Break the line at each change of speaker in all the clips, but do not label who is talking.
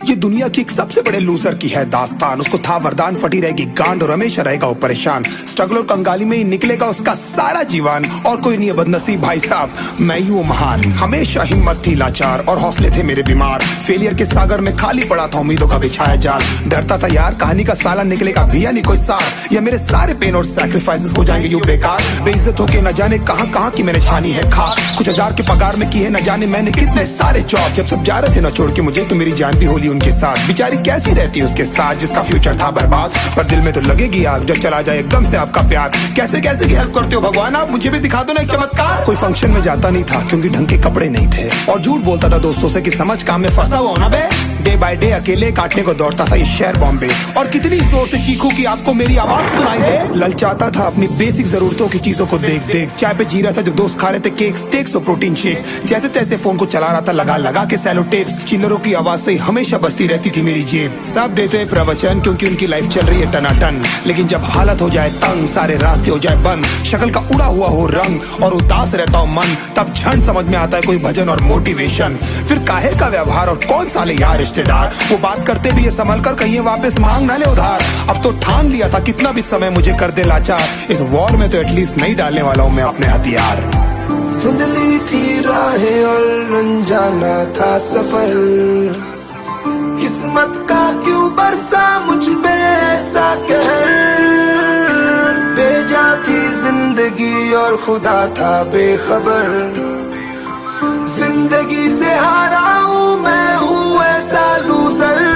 ये दुनिया की एक सबसे बड़े लूजर की है दास्तान। उसको था वरदान, फटी रहेगी गांड और हमेशा रहेगा वो परेशान। स्ट्रगल और कंगाली में ही निकलेगा उसका सारा जीवन, और कोई नहीं है बदनसीब भाई साहब, मैं ही हूँ महान। हमेशा हिम्मत थी लाचार और हौसले थे मेरे बीमार। फेलियर के सागर में खाली पड़ा था उम्मीदों का बिछाया जाल। डरता था यार कहानी का साला निकलेगा भी या नहीं कोई सार, या मेरे सारे पेन और सैक्रिफाइसेस हो जाएंगे यूं बेकार। बेइज्जत होके न जाने कहां कहां की मैंने छानी है खा। कुछ हजार के पगार में की है न जाने मैंने कितने सारे जॉब। जब सब जा रहे थे न छोड़ के मुझे, तो मेरी जान भी होली उनके साथ। बेचारी कैसी रहती उसके साथ जिसका फ्यूचर था बर्बाद। पर दिल में तो लगेगी आग जब चला जाए एकदम से आपका प्यार। कैसे कैसे की हेल्प करते हो भगवान आप, मुझे भी दिखा दो ना एक चमत्कार। कोई फंक्शन में जाता नहीं था क्योंकि ढंग के कपड़े नहीं थे, और झूठ बोलता था दोस्तों से कि समझ काम में फंसा हुआ ना बे। डे बाय डे अकेले काटने को दौड़ता था ये शहर बॉम्बे, और कितनी जोर से चीखूं कि आपको मेरी आवाज सुनाई दे। ललचाता था अपनी बेसिक जरूरतों की चीजों को देख देख। चाय पे जी रहा था जब दोस्त खा रहे थे केक, स्टेक्स और प्रोटीन शेक्स। जैसे तैसे फोन को चला रहा था लगा लगा के सैलो टेप्स। चिल्लरों की आवाज से हमेशा बजती रहती थी मेरी जेब। सब देते प्रवचन क्योंकि उनकी लाइफ चल रही है टनाटन, लेकिन जब हालत हो जाए तंग, सारे रास्ते हो जाए बंद, शक्ल का उड़ा हुआ हो रंग और उदास रहता हो मन, तब क्षण समझ में आता है कोई भजन और मोटिवेशन। फिर काहे का व्यवहार और कौन साले यार रिश्तेदार, वो बात करते भी ये संभल कर कहीं वापस मांग ना ले उधार। अब तो ठान लिया था कितना भी समय मुझे कर दे लाचार, इस वॉर में तो एटलीस्ट नहीं डालने वाला हूँ मैं अपने हथियार।
धुंधली थी राहें और अनजाना था सफर, किस्मत का क्यों बरसा मुझ पे ऐसा कहर। बेजा थी जिंदगी और खुदा था बेखबर, जिंदगी से हारा हूँ मैं हूँ ऐसा लूजर।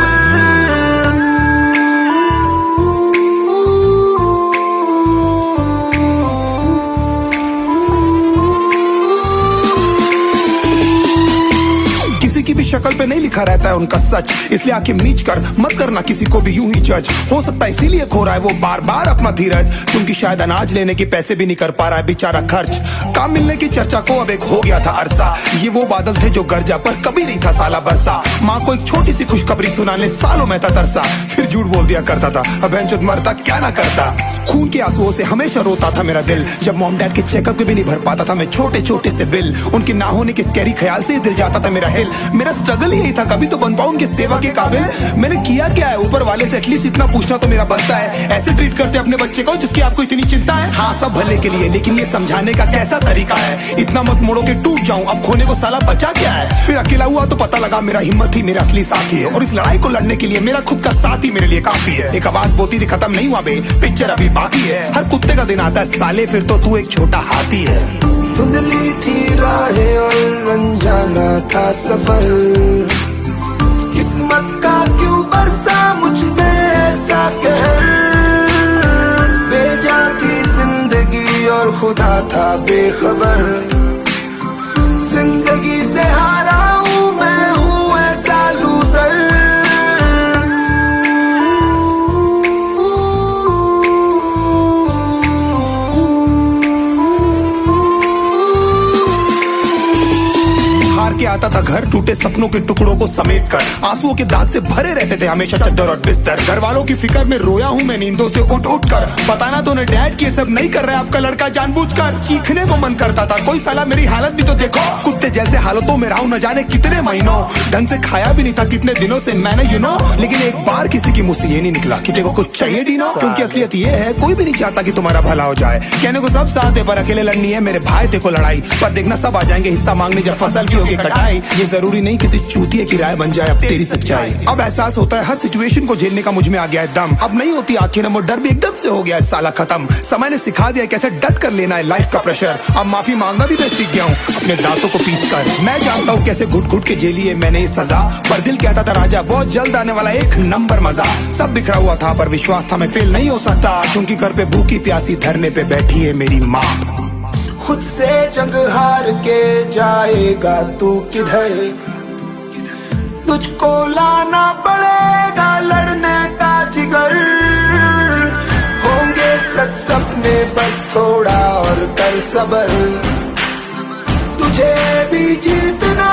की भी शक्ल पे नहीं लिखा रहता है उनका सच, इसलिए आंखें मीच कर मत करना किसी को भी यूं ही जज। हो सकता है इसीलिए खो रहा है वो बार बार अपना धीरज, क्योंकि शायद अनाज लेने के पैसे भी नहीं कर पा रहा है बेचारा खर्च। काम मिलने की चर्चा को अब एक हो गया था अरसा, ये वो बादल थे जो गरजा पर कभी नहीं था साला बरसा। माँ को एक छोटी सी खुशखबरी सुनाने सालों में था तरसा, फिर झूठ बोल दिया करता था अब मरता क्या ना करता। खून के आंसुओं से हमेशा रोता था मेरा दिल, जब मॉम डैड के चेकअप के भी नहीं भर पाता था मैं छोटे छोटे से बिल। उनके ना होने के स्कैरी ख्याल से दिल जाता था मेरा हिल। मेरा स्ट्रगल ही यही था कभी तो बन पाऊं उनकी सेवा के काबिल। मैंने किया क्या है ऊपर वाले से एटलीस्ट इतना पूछना तो मेरा बनता है। ऐसे ट्रीट करते अपने बच्चे को जिसकी आपको इतनी चिंता है। हाँ सब भले के लिए, लेकिन ये समझाने का कैसा तरीका है। इतना मत मोड़ो के टूट जाऊं, अब खोने को साला बचा क्या है। फिर अकेला हुआ तो पता लगा मेरा हिम्मत ही मेरा असली साथी है, और इस लड़ाई को लड़ने के लिए मेरा खुद का साथ ही मेरे लिए काफी है। एक आवाज बोलती थी खत्म नहीं हुआ बे, पिक्चर अभी बाकी है। हर कुत्ते का दिन आता है साले, फिर तो तू एक छोटा हाथी है।
धुंधली थी राहें और अनजाना था सफर, किस्मत का क्यों बरसा मुझ पे ऐसा कहर। बेजा थी जिंदगी और खुदा था बेखबर, जिंदगी से हारा हूँ मैं हूँ ऐसा लूजर।
के आता था घर टूटे सपनों के टुकड़ों को समेट कर, आंसुओं के दाग से भरे रहते थे हमेशा चद्दर और बिस्तर। घर वालों की फिक्र में रोया हूँ मैं नींदों से उठ उठ कर, बताना तो ने डैड की सब नहीं कर रहा है आपका लड़का जानबूझकर। चीखने को मन करता था कोई साला मेरी हालत भी तो देखो, कुत्ते जैसे हालतों में रहा हूँ न जाने कितने महीनों। ढंग से खाया भी नहीं था कितने दिनों से मैंने लेकिन एक बार किसी की मुंह से ये नहीं निकला कि तेरे को कुछ चाहिए डीनो। क्योंकि असलियत ये है कोई भी नहीं चाहता कि तुम्हारा भला हो जाए। कहने को सब साथ है पर अकेले लड़नी है मेरे भाई तेरे को लड़ाई, पर देखना सब आ जाएंगे हिस्सा मांगने जब फसल की होगी कटाई। ये जरूरी नहीं किसी चूतिए की राय बन जाए अब तेरी सच्चाई। अब एहसास होता है हर सिचुएशन को झेलने का मुझ में आ गया है दम। अब नहीं होती आंखें नम और डर भी एकदम से हो गया है साला खत्म। समय ने सिखा दिया कैसे डट कर लेना है लाइफ का प्रेशर। अब माफी मांगना भी मैं सीख गया हूँ अपने दांतों को पीस कर। मैं जानता हूँ कैसे घुट घुट के झेली है मैंने सजा, पर दिल कहता था राजा बहुत जल्द आने वाला एक नंबर मजा। सब बिखरा हुआ था पर विश्वास था मैं फेल नहीं हो सकता, क्योंकि घर पे भूखी प्यासी धरने पे बैठी है मेरी माँ।
खुद से जंग हार के जाएगा तू किधर, तुझको लाना पड़ेगा लड़ने का जिगर। होंगे सच सपने बस थोड़ा और कर सबर, तुझे भी जीतना